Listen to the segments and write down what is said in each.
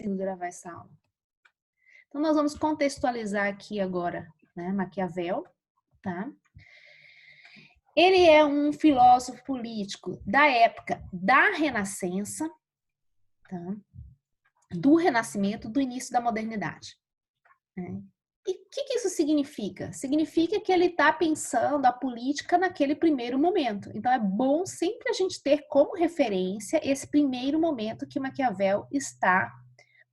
mesmo gravar essa aula. Então, nós vamos contextualizar aqui agora, né, Maquiavel, tá? Ele é um filósofo político da época da Renascença, tá? Do Renascimento, do início da modernidade, né? E o que isso significa? Significa que ele está pensando a política naquele primeiro momento. Então, é bom sempre a gente ter como referência esse primeiro momento que Maquiavel está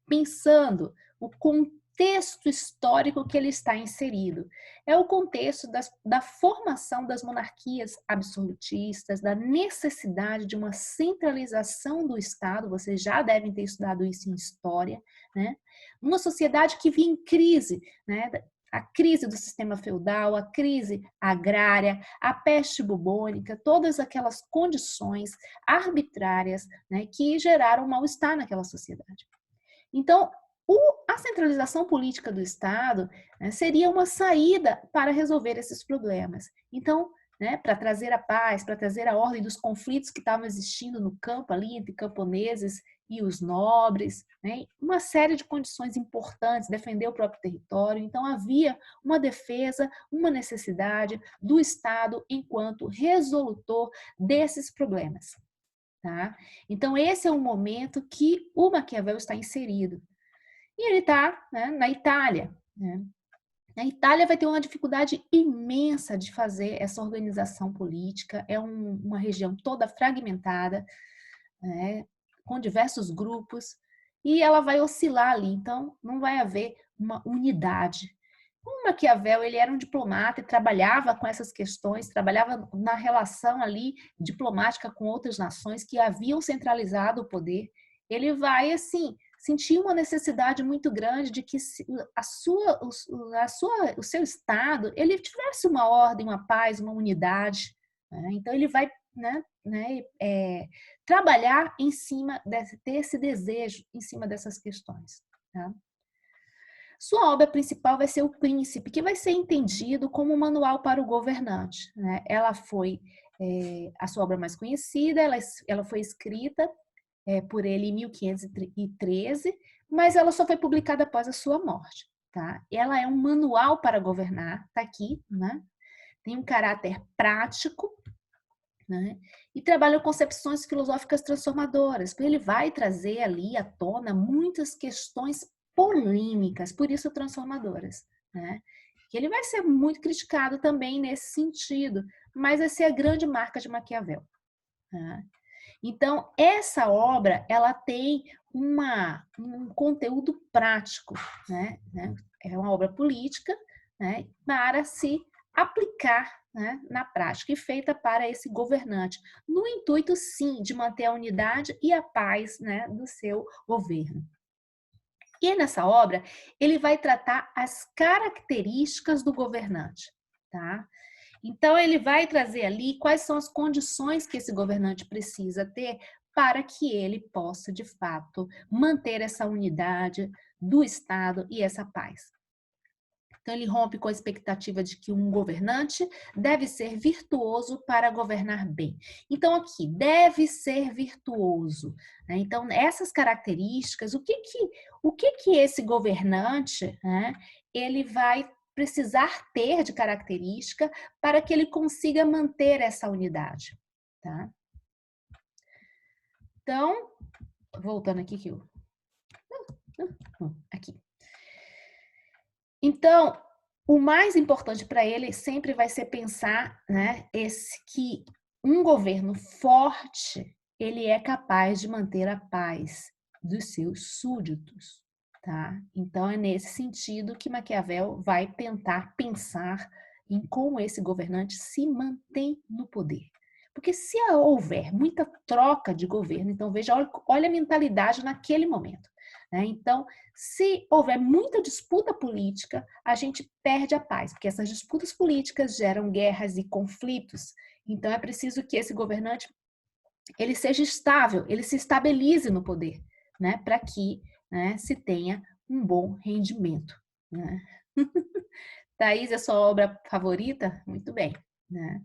pensando, o contexto histórico que ele está inserido. É o contexto da formação das monarquias absolutistas, da necessidade de uma centralização do Estado, vocês já devem ter estudado isso em história, né? Uma sociedade que vinha em crise, né? A crise do sistema feudal, a crise agrária, a peste bubônica, todas aquelas condições arbitrárias, né, que geraram mal-estar naquela sociedade. Então, a centralização política do Estado, né, seria uma saída para resolver esses problemas. Então, né, para trazer a paz, para trazer a ordem dos conflitos que estavam existindo no campo ali entre camponeses e os nobres, né, uma série de condições importantes, defender o próprio território. Então, havia uma defesa, uma necessidade do Estado enquanto resolutor desses problemas. Tá? Então, esse é o momento que o Maquiavel está inserido. E ele está, né, na Itália. Né? A Itália vai ter uma dificuldade imensa de fazer essa organização política. É uma região toda fragmentada, né, com diversos grupos, e ela vai oscilar ali. Então, não vai haver uma unidade. O Maquiavel, ele era um diplomata e trabalhava com essas questões, trabalhava na relação ali diplomática com outras nações que haviam centralizado o poder. Ele vai, assim, sentir uma necessidade muito grande de que o seu Estado, ele tivesse uma ordem, uma paz, uma unidade. Né? Então, ele vai, trabalhar em cima ter esse desejo em cima dessas questões. Tá? Sua obra principal vai ser O Príncipe, que vai ser entendido como um manual para o governante. Né? Ela foi a sua obra mais conhecida, ela foi escrita por ele em 1513, mas ela só foi publicada após a sua morte. Tá? Ela é um manual para governar, está aqui, né? Tem um caráter prático, né? E trabalha concepções filosóficas transformadoras. Ele vai trazer ali à tona muitas questões polêmicas, por isso transformadoras, né? Que ele vai ser muito criticado também nesse sentido, mas essa é a grande marca de Maquiavel. Tá? Então, essa obra, ela tem um conteúdo prático, né? É uma obra política, né? Para se aplicar, né, na prática e feita para esse governante, no intuito, sim, de manter a unidade e a paz, né, do seu governo. E nessa obra, ele vai tratar as características do governante, tá? Então, ele vai trazer ali quais são as condições que esse governante precisa ter para que ele possa, de fato, manter essa unidade do Estado e essa paz. Então, ele rompe com a expectativa de que um governante deve ser virtuoso para governar bem. Então, aqui, deve ser virtuoso. Né? Então, essas características, o que esse governante, né, ele vai precisar ter de característica para que ele consiga manter essa unidade. Tá? Então, voltando aqui que eu... Aqui. Então, o mais importante para ele sempre vai ser pensar, né, que um governo forte, ele é capaz de manter a paz dos seus súditos, tá? Então, é nesse sentido que Maquiavel vai tentar pensar em como esse governante se mantém no poder. Porque se houver muita troca de governo, então veja, olha a mentalidade naquele momento. Né? Então, se houver muita disputa política, a gente perde a paz, porque essas disputas políticas geram guerras e conflitos. Então, é preciso que esse governante ele seja estável, ele se estabilize no poder, né? Para que, né, se tenha um bom rendimento. Né? Thaís, é sua obra favorita? Muito bem. Né?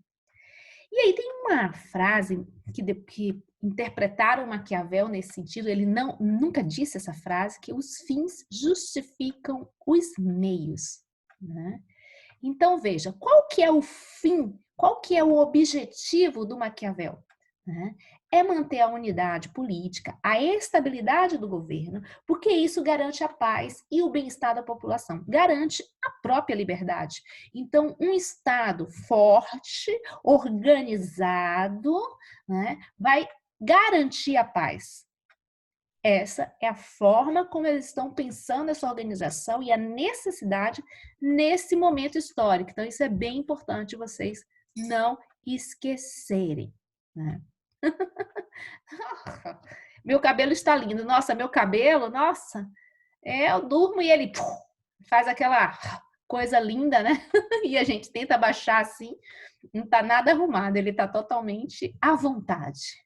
E aí tem uma frase que interpretaram Maquiavel nesse sentido, ele nunca disse essa frase, que os fins justificam os meios, né? Então, veja, qual que é o fim, qual que é o objetivo do Maquiavel? Né? É manter a unidade política, a estabilidade do governo, porque isso garante a paz e o bem-estar da população, garante a própria liberdade. Então, um Estado forte, organizado, né, vai garantir a paz. Essa é a forma como eles estão pensando essa organização e a necessidade nesse momento histórico. Então, isso é bem importante vocês não esquecerem, né? Meu cabelo está lindo. Nossa, meu cabelo, nossa, eu durmo e ele faz aquela coisa linda, né? E a gente tenta baixar assim, não está nada arrumado, ele está totalmente à vontade.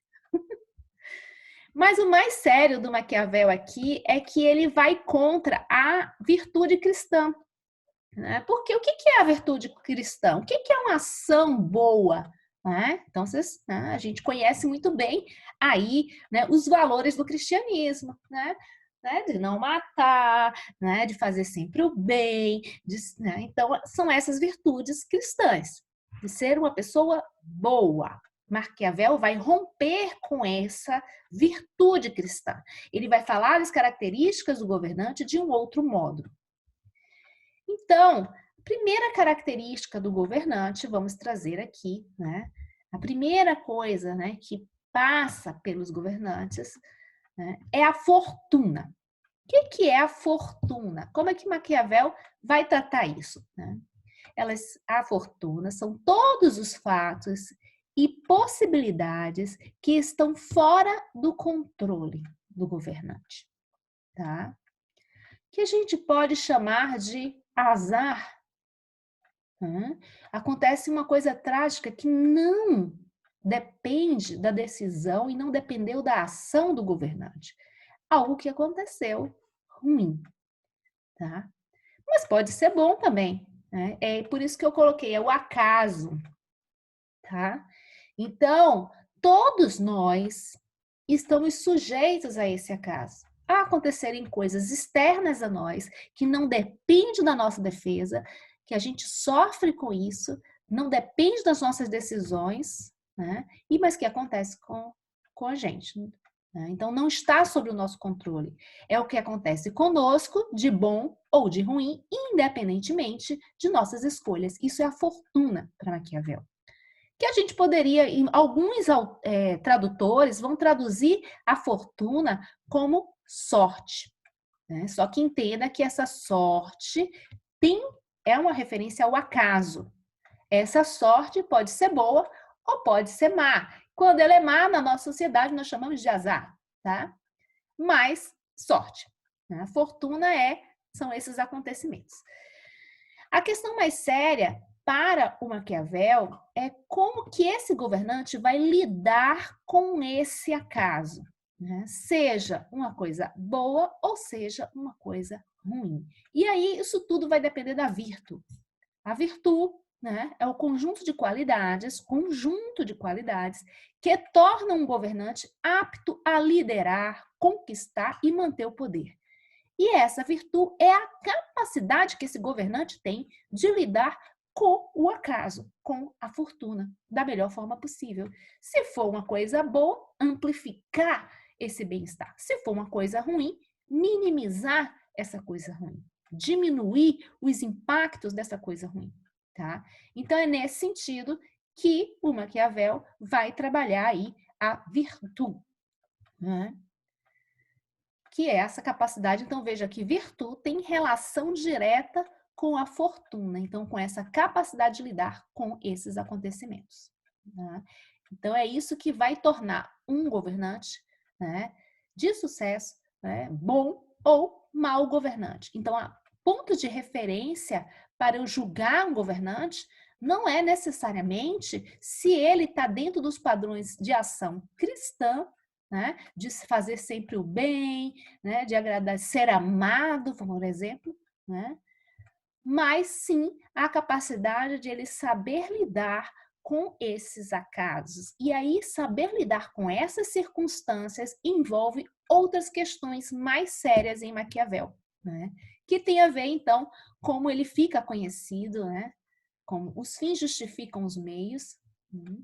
Mas o mais sério do Maquiavel aqui é que ele vai contra a virtude cristã, né? Porque o que é a virtude cristã? O que é uma ação boa? Né? Então, a gente conhece muito bem aí, né, os valores do cristianismo, né? De não matar, né? De fazer sempre o bem. Né? Então, são essas virtudes cristãs, de ser uma pessoa boa. Maquiavel vai romper com essa virtude cristã. Ele vai falar das características do governante de um outro modo. Então, a primeira característica do governante, vamos trazer aqui, né? A primeira coisa, né, que passa pelos governantes, né, é a fortuna. O que é a fortuna? Como é que Maquiavel vai tratar isso? Né? A fortuna são todos os fatos e possibilidades que estão fora do controle do governante, tá? Que a gente pode chamar de azar. Né? Acontece uma coisa trágica que não depende da decisão e não dependeu da ação do governante. Algo que aconteceu ruim, tá? Mas pode ser bom também, né? É por isso que eu coloquei, é o acaso, tá? Então, todos nós estamos sujeitos a esse acaso, a acontecerem coisas externas a nós, que não dependem da nossa defesa, que a gente sofre com isso, não depende das nossas decisões, né? Mas que acontece com a gente. Né? Então, não está sob o nosso controle. É o que acontece conosco, de bom ou de ruim, independentemente de nossas escolhas. Isso é a fortuna para Maquiavel. Que a gente poderia, alguns tradutores vão traduzir a fortuna como sorte. Né? Só que entenda que essa sorte é uma referência ao acaso. Essa sorte pode ser boa ou pode ser má. Quando ela é má, na nossa sociedade, nós chamamos de azar, tá? Mas sorte. Né? A fortuna são esses acontecimentos. A questão mais séria para o Maquiavel é como que esse governante vai lidar com esse acaso, né? Seja uma coisa boa ou seja uma coisa ruim. E aí isso tudo vai depender da virtude. A virtude, né, é o conjunto de qualidades que tornam um governante apto a liderar, conquistar e manter o poder. E essa virtude é a capacidade que esse governante tem de lidar com o acaso, com a fortuna, da melhor forma possível. Se for uma coisa boa, amplificar esse bem-estar. Se for uma coisa ruim, minimizar essa coisa ruim. Diminuir os impactos dessa coisa ruim. Tá? Então, é nesse sentido que o Maquiavel vai trabalhar aí a virtude. Né? Que é essa capacidade. Então, veja que virtude tem relação direta com a fortuna, então, com essa capacidade de lidar com esses acontecimentos. Né? Então, é isso que vai tornar um governante, né, de sucesso, né, bom ou mau governante. Então, a ponto de referência para eu julgar um governante não é necessariamente se ele está dentro dos padrões de ação cristã, né, de fazer sempre o bem, né, de agradar, ser amado, por exemplo, né, mas sim a capacidade de ele saber lidar com esses acasos. E aí, saber lidar com essas circunstâncias envolve outras questões mais sérias em Maquiavel, né? Que tem a ver, então, como ele fica conhecido, né? Como os fins justificam os meios, né?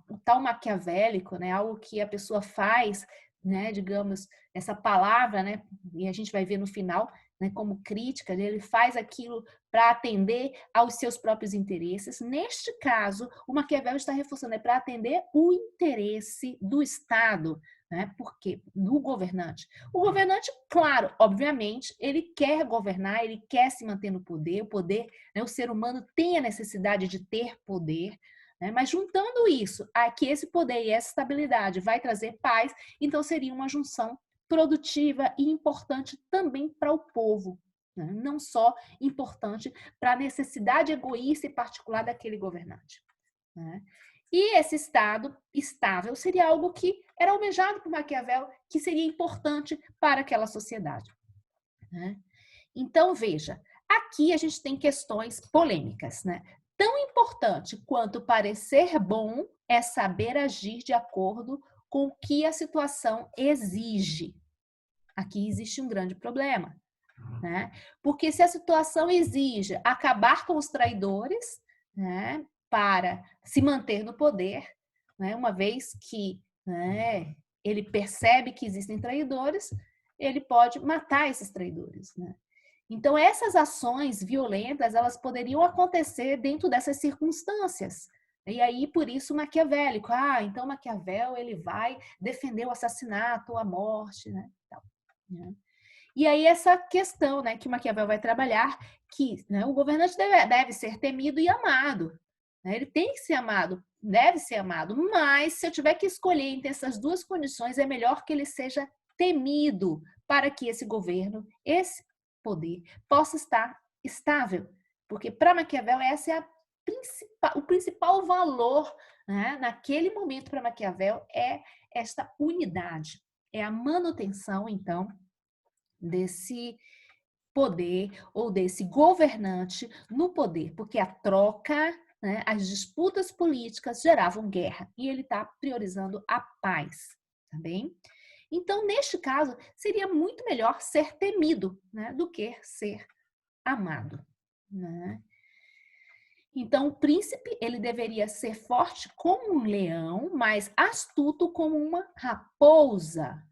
O tal maquiavélico, né? Algo que a pessoa faz, né? Digamos, essa palavra, né? E a gente vai ver no final, né? Como crítica, né? Ele faz aquilo para atender aos seus próprios interesses. Neste caso, o Maquiavel está reforçando, é para atender o interesse do Estado, né? Por quê? Do governante. O governante, claro, obviamente, ele quer governar, ele quer se manter no poder, o poder, né? O ser humano tem a necessidade de ter poder, né? Mas juntando isso, a que esse poder e essa estabilidade vai trazer paz, então seria uma junção produtiva e importante também para o povo, né? Não só importante para a necessidade egoísta e particular daquele governante, né? E esse Estado estável seria algo que era almejado por Maquiavel, que seria importante para aquela sociedade, né? Então, veja, aqui a gente tem questões polêmicas, né? Tão importante quanto parecer bom é saber agir de acordo com o que a situação exige. Aqui existe um grande problema, né? Porque se a situação exige acabar com os traidores, né, para se manter no poder, né, uma vez que, né, ele percebe que existem traidores, ele pode matar esses traidores, né? Então, essas ações violentas, elas poderiam acontecer dentro dessas circunstâncias. E aí, por isso, maquiavélico. Ah, então Maquiavel, ele vai defender o assassinato, a morte, né? Então, né? E aí, essa questão, né, que Maquiavel vai trabalhar, que, né, o governante deve ser temido e amado, né? Ele tem que ser amado, deve ser amado, mas se eu tiver que escolher entre essas duas condições, é melhor que ele seja temido para que esse governo, esse poder, possa estar estável. Porque para Maquiavel, essa é o principal valor, né, naquele momento para Maquiavel é esta unidade, é a manutenção, então, desse poder ou desse governante no poder, porque a troca, né, as disputas políticas geravam guerra e ele está priorizando a paz, tá bem? Então, neste caso, seria muito melhor ser temido, né, do que ser amado, né? Então, o príncipe, ele deveria ser forte como um leão, mas astuto como uma raposa,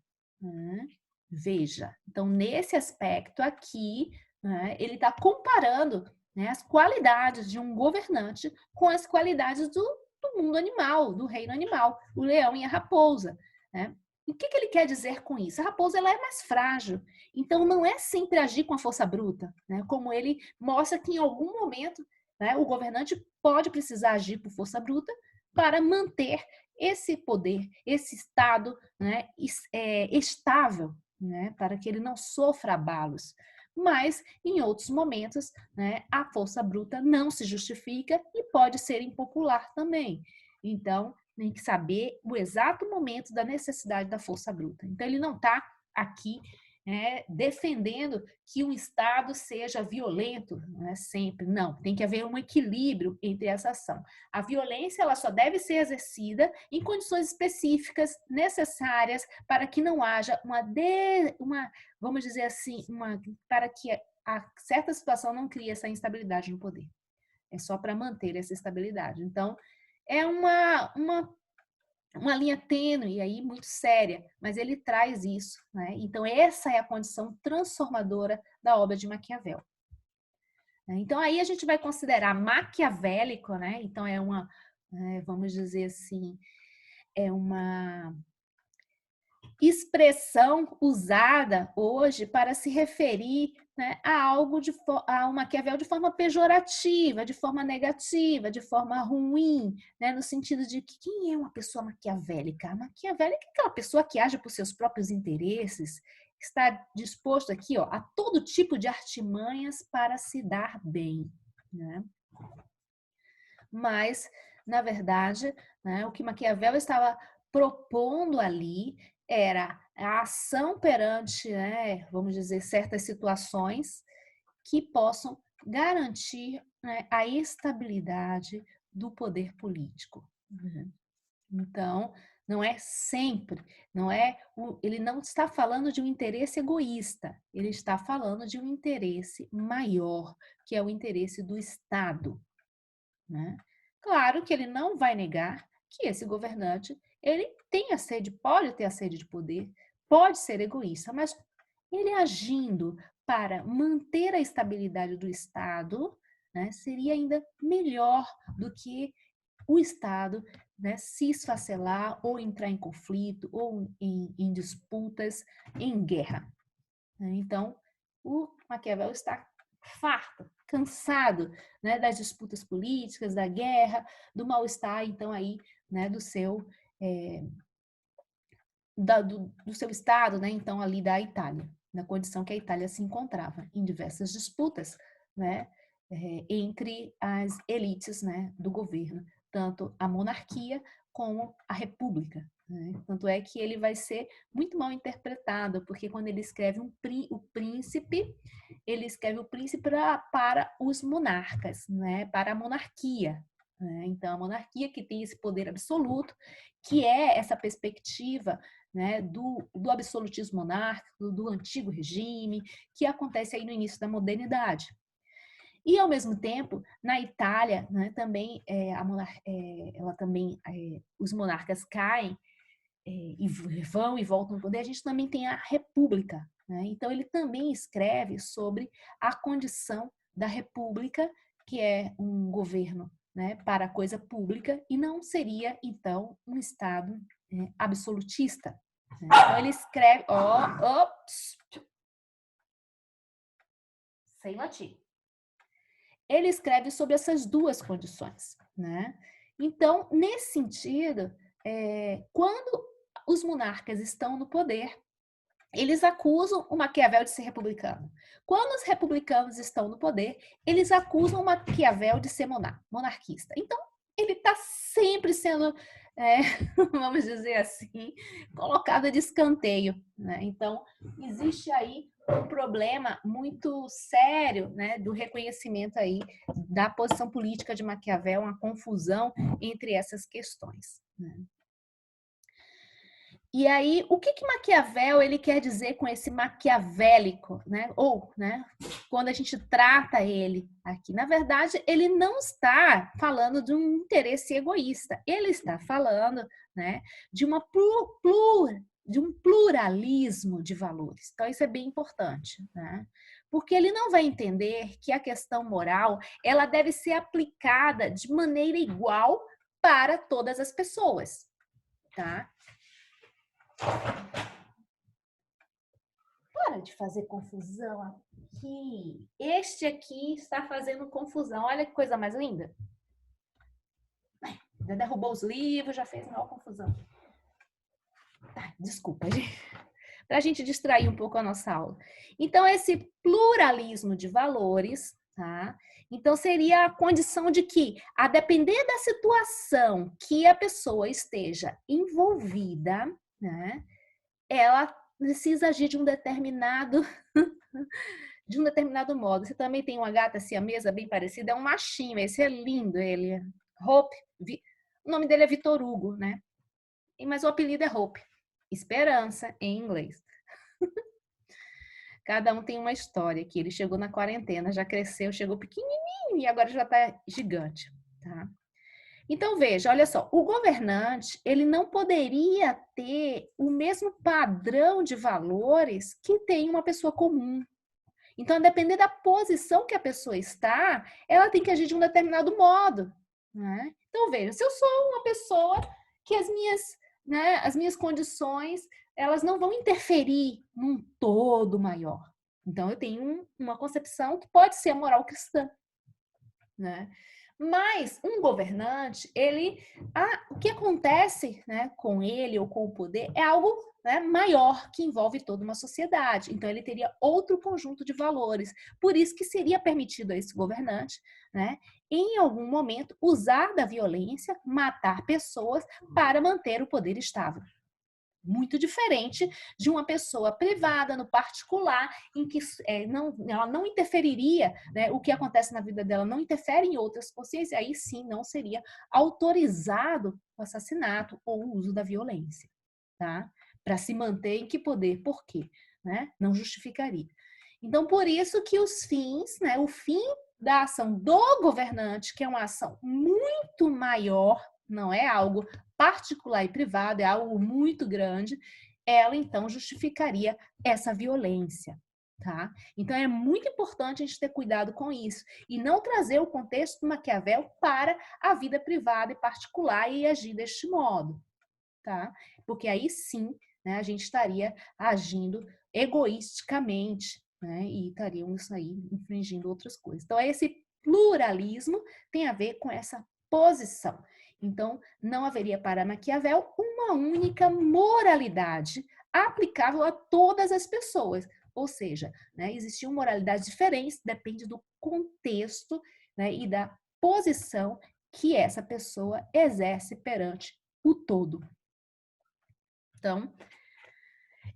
né? Veja, então, nesse aspecto aqui, né, ele está comparando, né, as qualidades de um governante com as qualidades do mundo animal, do reino animal, o leão e a raposa, né? E o que ele quer dizer com isso? A raposa, ela é mais frágil, então não é sempre agir com a força bruta, né? Como ele mostra que em algum momento, né, o governante pode precisar agir por força bruta para manter esse poder, esse Estado, né, estável, né, para que ele não sofra abalos. Mas, em outros momentos, né, a força bruta não se justifica e pode ser impopular também. Então, tem que saber o exato momento da necessidade da força bruta. Então, ele não está aqui defendendo que um Estado seja violento, né, sempre. Não, tem que haver um equilíbrio entre essa ação. A violência, ela só deve ser exercida em condições específicas necessárias para que não haja vamos dizer assim, para que a certa situação não crie essa instabilidade no poder. É só para manter essa estabilidade. Então, é uma linha tênue aí muito séria, mas ele traz isso, né? Então essa é a condição transformadora da obra de Maquiavel. Então aí a gente vai considerar maquiavélico, né? Então vamos dizer assim, é uma expressão usada hoje para se referir, né, a um Maquiavel de forma pejorativa, de forma negativa, de forma ruim, né, no sentido de que quem é uma pessoa maquiavélica? A maquiavélica é aquela pessoa que age por seus próprios interesses, está disposto aqui, ó, a todo tipo de artimanhas para se dar bem, né? Mas, na verdade, né, o que Maquiavel estava propondo ali era a ação perante, né, vamos dizer, certas situações que possam garantir, né, a estabilidade do poder político. Então, não é sempre, ele não está falando de um interesse egoísta, ele está falando de um interesse maior, que é o interesse do Estado, né? Claro que ele não vai negar que esse governante, ele tem a sede, pode ter a sede de poder, pode ser egoísta, mas ele agindo para manter a estabilidade do Estado, né, seria ainda melhor do que o Estado, né, se esfacelar ou entrar em conflito ou em disputas, em guerra. Então, o Maquiavel está farto, cansado, né, das disputas políticas, da guerra, do mal-estar, então, aí, né, do seu Estado, né, então, ali da Itália, na condição que a Itália se encontrava, em diversas disputas, né, entre as elites, né, do governo, tanto a monarquia como a república. Né? Tanto é que ele vai ser muito mal interpretado, porque quando ele escreve o príncipe, ele escreve o príncipe para os monarcas, né, para a monarquia. Né? Então, a monarquia que tem esse poder absoluto, que é essa perspectiva, né, do absolutismo monárquico, do antigo regime, que acontece aí no início da modernidade. E, ao mesmo tempo, na Itália, né, também, os monarcas caem e vão e voltam ao poder, a gente também tem a república. Né? Então, ele também escreve sobre a condição da república, que é um governo, né, para a coisa pública, e não seria, então, um Estado absolutista. Né? Então, ele escreve... sem latir. Ele escreve sobre essas duas condições. Né? Então, nesse sentido, quando os monarcas estão no poder, eles acusam o Maquiavel de ser republicano. Quando os republicanos estão no poder, eles acusam o Maquiavel de ser monarquista. Então, ele está sempre sendo, vamos dizer assim, colocado de escanteio. Né? Então, existe aí um problema muito sério, né, do reconhecimento aí da posição política de Maquiavel, uma confusão entre essas questões. Né? E aí, o que Maquiavel ele quer dizer com esse maquiavélico, né? Ou, né, quando a gente trata ele aqui, na verdade, ele não está falando de um interesse egoísta, ele está falando, né, de de um pluralismo de valores. Então, isso é bem importante, né? Porque ele não vai entender que a questão moral ela deve ser aplicada de maneira igual para todas as pessoas, tá? Para de fazer confusão aqui. Este aqui está fazendo confusão. Olha que coisa mais linda. Já derrubou os livros, já fez maior confusão. Desculpa, gente. Para a gente distrair um pouco a nossa aula. Então, esse pluralismo de valores, tá? Então, seria a condição de que, a depender da situação que a pessoa esteja envolvida, né, ela precisa agir de um determinado modo. Você também tem uma gata siamesa bem parecida, é um machinho, esse é lindo, ele. Hope, o nome dele é Vitor Hugo, né? Mas o apelido é Hope, esperança em inglês. Cada um tem uma história aqui. Ele chegou na quarentena, já cresceu, chegou pequenininho e agora já está gigante, tá? Então, veja, olha só, o governante, ele não poderia ter o mesmo padrão de valores que tem uma pessoa comum. Então, a depender da posição que a pessoa está, ela tem que agir de um determinado modo. Né? Então, veja, se eu sou uma pessoa que as minhas condições, elas não vão interferir num todo maior. Então, eu tenho uma concepção que pode ser a moral cristã. Né? Mas um governante, o que acontece, né, com ele ou com o poder é algo, né, maior que envolve toda uma sociedade. Então ele teria outro conjunto de valores. Por isso que seria permitido a esse governante, né, em algum momento usar da violência, matar pessoas para manter o poder estável. muito diferente de uma pessoa privada, no particular, em que ela não interferiria, né, o que acontece na vida dela não interfere em outras consciências, aí sim não seria autorizado o assassinato ou o uso da violência, tá? Para se manter em que poder? Por quê? Né? Não justificaria. Então, por isso que os fins, né, o fim da ação do governante, que é uma ação muito maior, não é algo particular e privado, é algo muito grande, ela então justificaria essa violência, tá? Então é muito importante a gente ter cuidado com isso e não trazer o contexto do Maquiavel para a vida privada e particular e agir deste modo, tá? Porque aí sim, né, a gente estaria agindo egoisticamente, né, e estaríamos aí infringindo outras coisas. Então, esse pluralismo tem a ver com essa posição. Então, não haveria para Maquiavel uma única moralidade aplicável a todas as pessoas. Ou seja, né, existiam moralidades diferentes, depende do contexto, né, e da posição que essa pessoa exerce perante o todo. Então,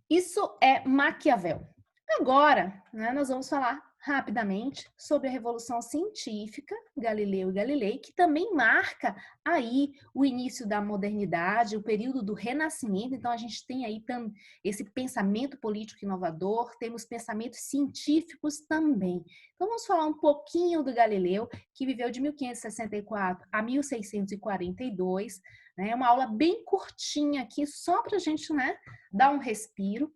isso é Maquiavel. Agora, né, nós vamos falar rapidamente sobre a Revolução Científica, Galileu e Galilei, que também marca aí o início da modernidade, o período do Renascimento. Então, a gente tem aí esse pensamento político inovador, temos pensamentos científicos também. Então, vamos falar um pouquinho do Galileu, que viveu de 1564 a 1642, né? É uma aula bem curtinha aqui, só para a gente, né, dar um respiro.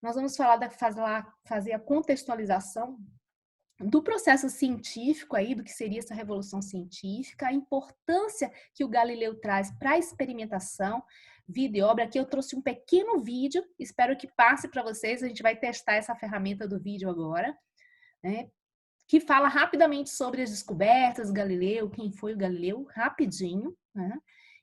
Nós vamos fazer a contextualização do processo científico aí, do que seria essa revolução científica, a importância que o Galileu traz para a experimentação, vida e obra. Aqui eu trouxe um pequeno vídeo, espero que passe para vocês, a gente vai testar essa ferramenta do vídeo agora, né? Que fala rapidamente sobre as descobertas, Galileu, quem foi o Galileu, rapidinho, né?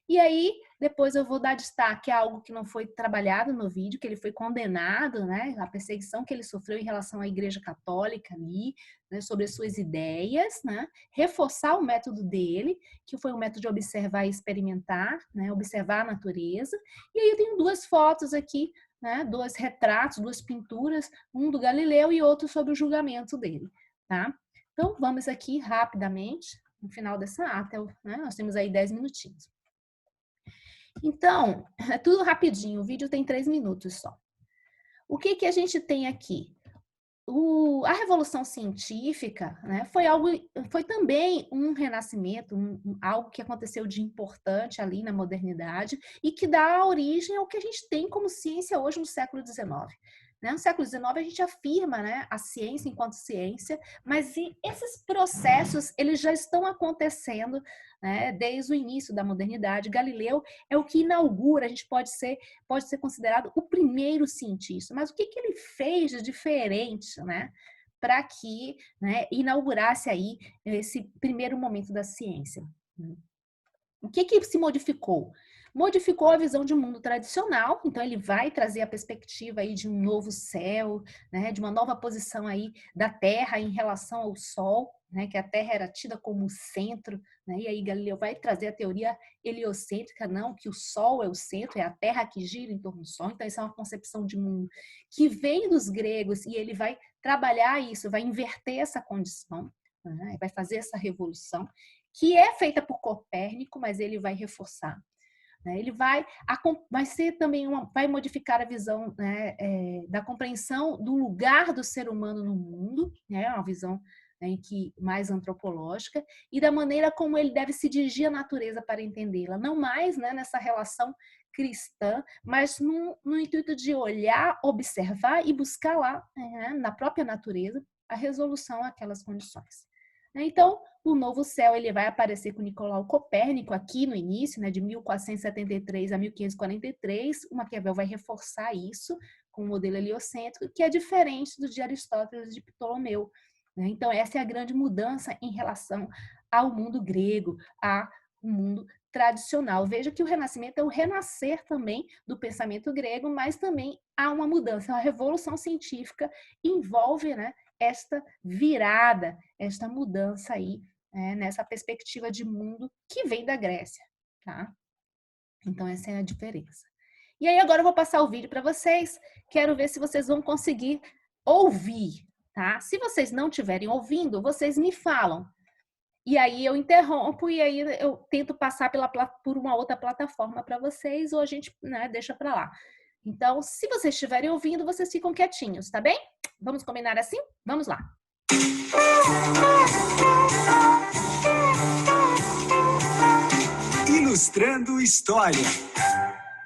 E aí, depois eu vou dar destaque a algo que não foi trabalhado no vídeo, que ele foi condenado, né? A perseguição que ele sofreu em relação à Igreja Católica ali, né? Sobre as suas ideias, né? Reforçar o método dele, que foi o método de observar e experimentar, né? Observar a natureza. E aí eu tenho duas fotos aqui, né? Dois retratos, duas pinturas, um do Galileu e outro sobre o julgamento dele, tá? Então, vamos aqui rapidamente, no final dessa ata, né? Nós temos aí 10 minutinhos. Então, é tudo rapidinho, o vídeo tem 3 minutos só. O que a gente tem aqui? A Revolução Científica, né, foi também um renascimento, algo que aconteceu de importante ali na modernidade e que dá origem ao que a gente tem como ciência hoje no século XIX. Né? No século XIX a gente afirma, né, a ciência enquanto ciência, mas esses processos eles já estão acontecendo, né, desde o início da modernidade. Galileu é o que inaugura, a gente pode ser considerado o primeiro cientista, mas o que ele fez de diferente, né, para que, né, inaugurasse aí esse primeiro momento da ciência? O que se modificou? Modificou a visão de um mundo tradicional, então ele vai trazer a perspectiva aí de um novo céu, né, de uma nova posição aí da Terra em relação ao Sol, né, que a Terra era tida como o centro, né, e aí Galileu vai trazer a teoria heliocêntrica, não, que o Sol é o centro, é a Terra que gira em torno do Sol, então essa é uma concepção de mundo que vem dos gregos e ele vai trabalhar isso, vai inverter essa condição, né, vai fazer essa revolução, que é feita por Copérnico, mas ele vai reforçar. Né? Ele vai ser também vai modificar a visão, né, da compreensão do lugar do ser humano no mundo, né, uma visão, né, mais antropológica, e da maneira como ele deve se dirigir à natureza para entendê-la, não mais, né, nessa relação cristã, mas no intuito de olhar, observar e buscar lá, né, na própria natureza, a resolução àquelas condições. Então, o novo céu ele vai aparecer com Nicolau Copérnico aqui no início, né, de 1473 a 1543. O Maquiavel vai reforçar isso com o modelo heliocêntrico, que é diferente do de Aristóteles e de Ptolomeu. Né? Então, essa é a grande mudança em relação ao mundo grego, ao mundo tradicional. Veja que o Renascimento é o renascer também do pensamento grego, mas também há uma mudança. A Revolução Científica envolve, né, esta virada, esta mudança aí, nessa perspectiva de mundo que vem da Grécia, tá? Então, essa é a diferença. E aí agora eu vou passar o vídeo para vocês, quero ver se vocês vão conseguir ouvir, tá? Se vocês não estiverem ouvindo, vocês me falam. E aí eu interrompo e aí eu tento passar por uma outra plataforma para vocês ou a gente, né, deixa para lá. Então, se vocês estiverem ouvindo, vocês ficam quietinhos, tá bem? Vamos combinar assim? Vamos lá. Ilustrando História.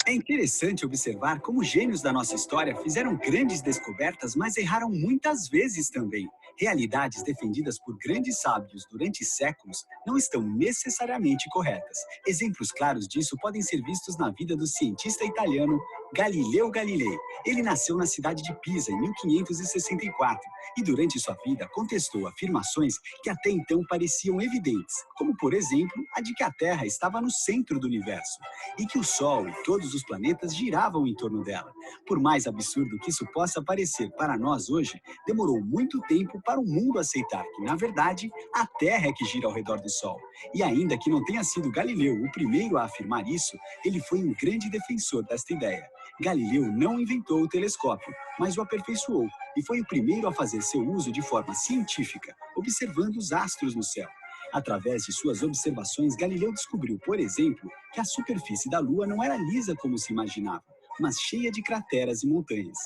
É interessante observar como gênios da nossa história fizeram grandes descobertas, mas erraram muitas vezes também. Realidades defendidas por grandes sábios durante séculos não estão necessariamente corretas. Exemplos claros disso podem ser vistos na vida do cientista italiano Galileu Galilei. Ele nasceu na cidade de Pisa em 1564 e durante sua vida contestou afirmações que até então pareciam evidentes, como por exemplo a de que a Terra estava no centro do universo e que o Sol e todos os planetas giravam em torno dela. Por mais absurdo que isso possa parecer para nós hoje, demorou muito tempo para o mundo aceitar que, na verdade, a Terra é que gira ao redor do Sol. E ainda que não tenha sido Galileu o primeiro a afirmar isso, ele foi um grande defensor desta ideia. Galileu não inventou o telescópio, mas o aperfeiçoou e foi o primeiro a fazer seu uso de forma científica, observando os astros no céu. Através de suas observações, Galileu descobriu, por exemplo, que a superfície da Lua não era lisa como se imaginava, mas cheia de crateras e montanhas.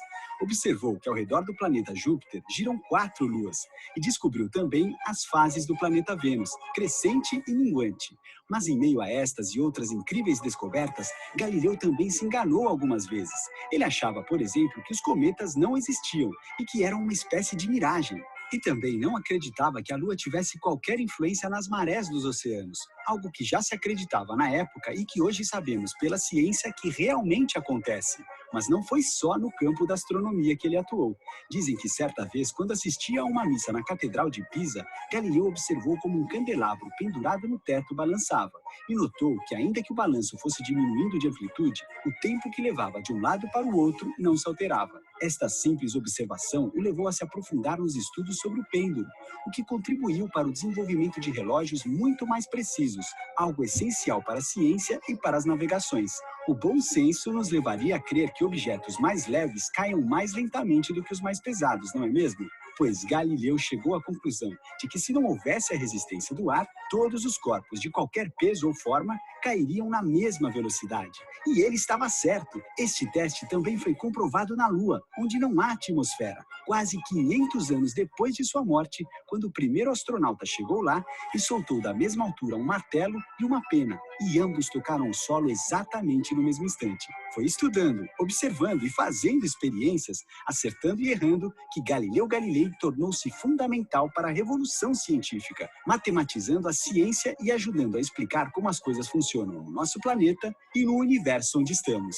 Observou que ao redor do planeta Júpiter giram 4 luas e descobriu também as fases do planeta Vênus, crescente e minguante. Mas em meio a estas e outras incríveis descobertas, Galileu também se enganou algumas vezes. Ele achava, por exemplo, que os cometas não existiam e que eram uma espécie de miragem. E também não acreditava que a Lua tivesse qualquer influência nas marés dos oceanos, algo que já se acreditava na época e que hoje sabemos pela ciência que realmente acontece. Mas não foi só no campo da astronomia que ele atuou. Dizem que certa vez, quando assistia a uma missa na Catedral de Pisa, Galileu observou como um candelabro pendurado no teto balançava e notou que, ainda que o balanço fosse diminuindo de amplitude, o tempo que levava de um lado para o outro não se alterava. Esta simples observação o levou a se aprofundar nos estudos sobre o pêndulo, o que contribuiu para o desenvolvimento de relógios muito mais precisos, algo essencial para a ciência e para as navegações. O bom senso nos levaria a crer que objetos mais leves caiam mais lentamente do que os mais pesados, não é mesmo? Pois Galileu chegou à conclusão de que se não houvesse a resistência do ar, todos os corpos de qualquer peso ou forma cairiam na mesma velocidade. E ele estava certo. Este teste também foi comprovado na Lua, onde não há atmosfera. Quase 500 anos depois de sua morte, quando o primeiro astronauta chegou lá e soltou da mesma altura um martelo e uma pena, e ambos tocaram o solo exatamente no mesmo instante. Foi estudando, observando e fazendo experiências, acertando e errando, que Galileu Galilei tornou-se fundamental para a revolução científica, matematizando a ciência e ajudando a explicar como as coisas funcionam no nosso planeta e no universo onde estamos.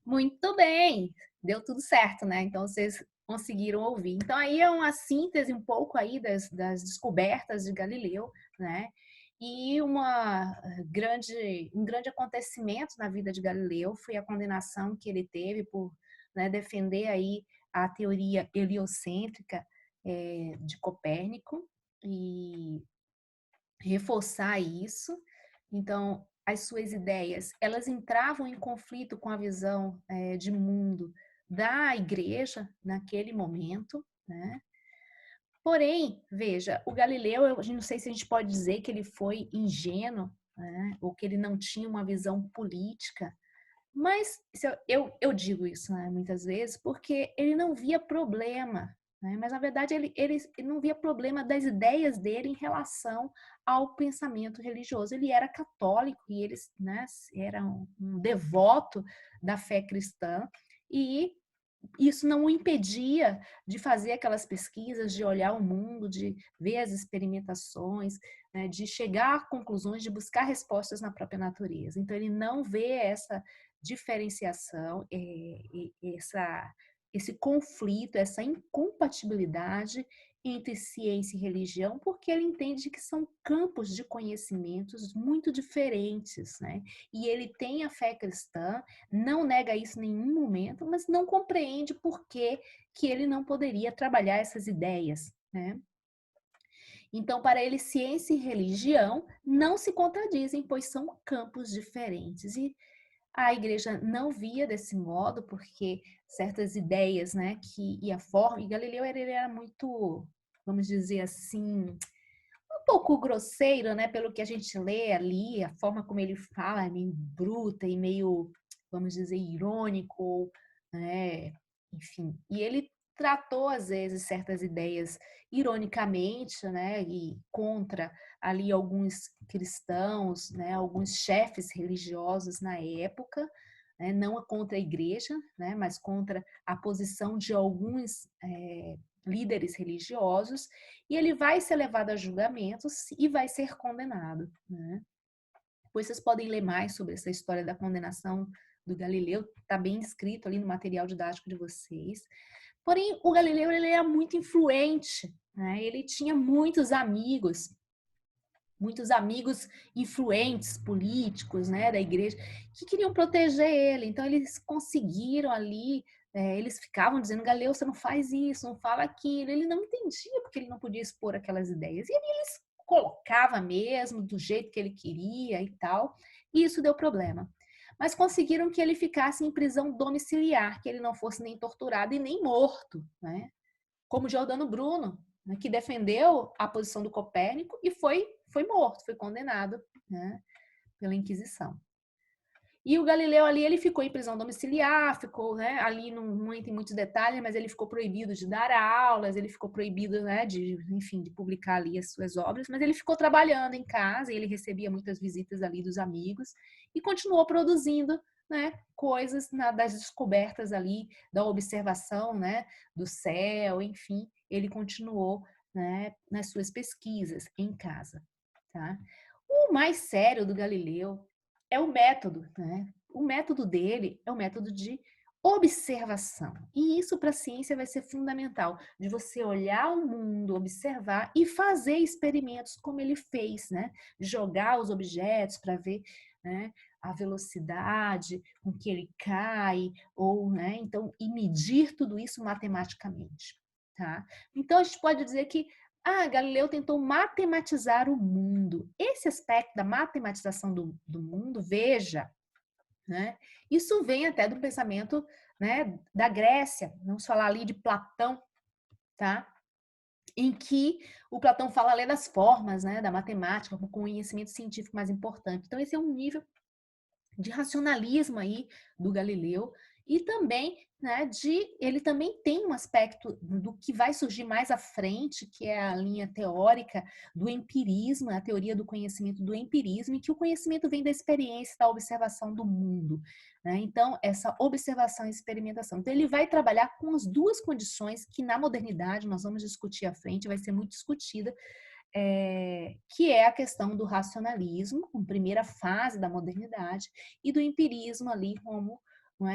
Muito bem, deu tudo certo, né? Então vocês conseguiram ouvir. Então aí é uma síntese um pouco aí das descobertas de Galileu, né? E um grande acontecimento na vida de Galileu foi a condenação que ele teve por, né, defender aí a teoria heliocêntrica de Copérnico e reforçar isso. Então, as suas ideias, elas entravam em conflito com a visão de mundo da igreja naquele momento, né? Porém, veja, o Galileu, eu não sei se a gente pode dizer que ele foi ingênuo, né? Ou que ele não tinha uma visão política, mas eu digo isso, né, muitas vezes porque ele não via problema, né? Mas na verdade ele não via problema das ideias dele em relação ao pensamento religioso. Ele era católico e ele, né, era um devoto da fé cristã e isso não o impedia de fazer aquelas pesquisas, de olhar o mundo, de ver as experimentações, né, de chegar a conclusões, de buscar respostas na própria natureza. Então, ele não vê essa diferenciação, esse conflito, essa incompatibilidade entre ciência e religião, porque ele entende que são campos de conhecimentos muito diferentes, né? E ele tem a fé cristã, não nega isso em nenhum momento, mas não compreende por que ele não poderia trabalhar essas ideias, né? Então, para ele, ciência e religião não se contradizem, pois são campos diferentes. E a igreja não via desse modo, porque certas ideias, né, e a forma, e Galileu ele era muito, vamos dizer assim, um pouco grosseiro, né, pelo que a gente lê ali, a forma como ele fala é meio bruta e meio, vamos dizer, irônico, né, enfim. E ele tratou, às vezes, certas ideias ironicamente, né, e contra ali alguns cristãos, né, alguns chefes religiosos na época, né, não contra a igreja, né, mas contra a posição de alguns líderes religiosos, e ele vai ser levado a julgamentos e vai ser condenado, né? Depois vocês podem ler mais sobre essa história da condenação do Galileu, está bem escrito ali no material didático de vocês. Porém, o Galileu ele era muito influente, né? Ele tinha muitos amigos influentes, políticos, né, da igreja, que queriam proteger ele. Então, eles conseguiram ali, eles ficavam dizendo, Galileu, você não faz isso, não fala aquilo. Ele não entendia porque ele não podia expor aquelas ideias. E eles colocava mesmo do jeito que ele queria e tal, e isso deu problema. Mas conseguiram que ele ficasse em prisão domiciliar, que ele não fosse nem torturado e nem morto, né? Como Giordano Bruno, né, que defendeu a posição do Copérnico e foi morto, foi condenado, né, pela Inquisição. E o Galileu ali, ele ficou em prisão domiciliar, ficou, né, ali não entra em muitos detalhes, mas ele ficou proibido de dar aulas, ele ficou proibido, né, enfim, de publicar ali as suas obras, mas ele ficou trabalhando em casa, e ele recebia muitas visitas ali dos amigos e continuou produzindo, né, coisas das descobertas ali, da observação, né, do céu, enfim, ele continuou, né, nas suas pesquisas em casa, tá? O mais sério do Galileu é o método, né? O método dele é o método de observação. E isso para a ciência vai ser fundamental, de você olhar o mundo, observar e fazer experimentos como ele fez, né? Jogar os objetos para ver, né, a velocidade com que ele cai, ou, né, então, e medir tudo isso matematicamente, tá? Então, a gente pode dizer que Galileu tentou matematizar o mundo. Esse aspecto da matematização do mundo, veja, né? Isso vem até do pensamento, né, da Grécia. Vamos falar ali de Platão, tá? Em que o Platão fala ali das formas, né, da matemática, com o conhecimento científico mais importante. Então, esse é um nível de racionalismo aí do Galileu e também, né, ele também tem um aspecto do que vai surgir mais à frente, que é a linha teórica do empirismo, a teoria do conhecimento do empirismo, e que o conhecimento vem da experiência, da observação do mundo, né? Então, essa observação e experimentação. Então, ele vai trabalhar com as duas condições que na modernidade nós vamos discutir à frente, vai ser muito discutida, que é a questão do racionalismo, como primeira fase da modernidade, e do empirismo ali como, não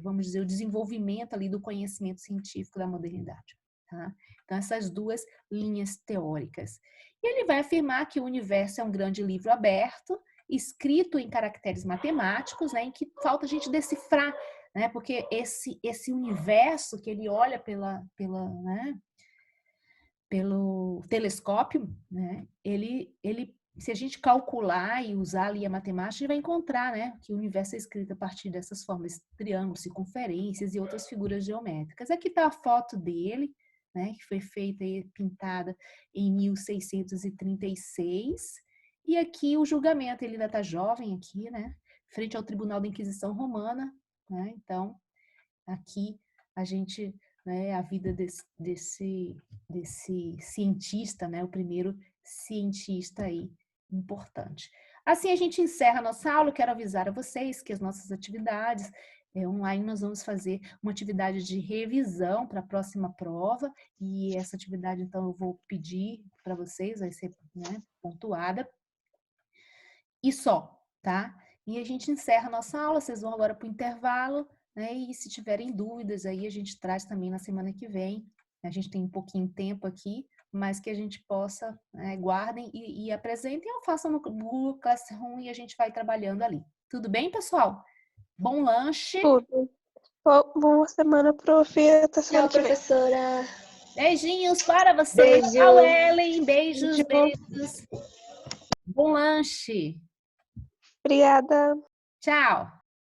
vamos dizer, o desenvolvimento ali do conhecimento científico da modernidade. Tá? Então, essas duas linhas teóricas. E ele vai afirmar que o universo é um grande livro aberto, escrito em caracteres matemáticos, né, em que falta a gente decifrar, né, porque esse universo que ele olha né, pelo telescópio, né, se a gente calcular e usar ali a matemática, a gente vai encontrar, né, que o universo é escrito a partir dessas formas, triângulos, circunferências e outras figuras geométricas. Aqui está a foto dele, né, que foi feita e pintada em 1636. E aqui o julgamento, ele ainda está jovem aqui, né, frente ao Tribunal da Inquisição Romana, né, então aqui a gente, né, a vida desse cientista, né, o primeiro cientista aí importante. Assim a gente encerra a nossa aula. Eu quero avisar a vocês que as nossas atividades online nós vamos fazer uma atividade de revisão para a próxima prova, e essa atividade então eu vou pedir para vocês, vai ser, né, pontuada e só, tá? E a gente encerra a nossa aula, vocês vão agora para o intervalo, né? E se tiverem dúvidas aí, a gente traz também na semana que vem. A gente tem um pouquinho de tempo aqui, mas que a gente possa, guardem e apresentem, ou façam no Google Classroom e a gente vai trabalhando ali. Tudo bem, pessoal? Bom lanche. Tudo. Boa semana, prof. Até semana Tchau, que vem. professora. Beijinhos para você. Beijo. Tchau, Ellen. Beijos, Beijo. beijos. Bom lanche. Obrigada. Tchau.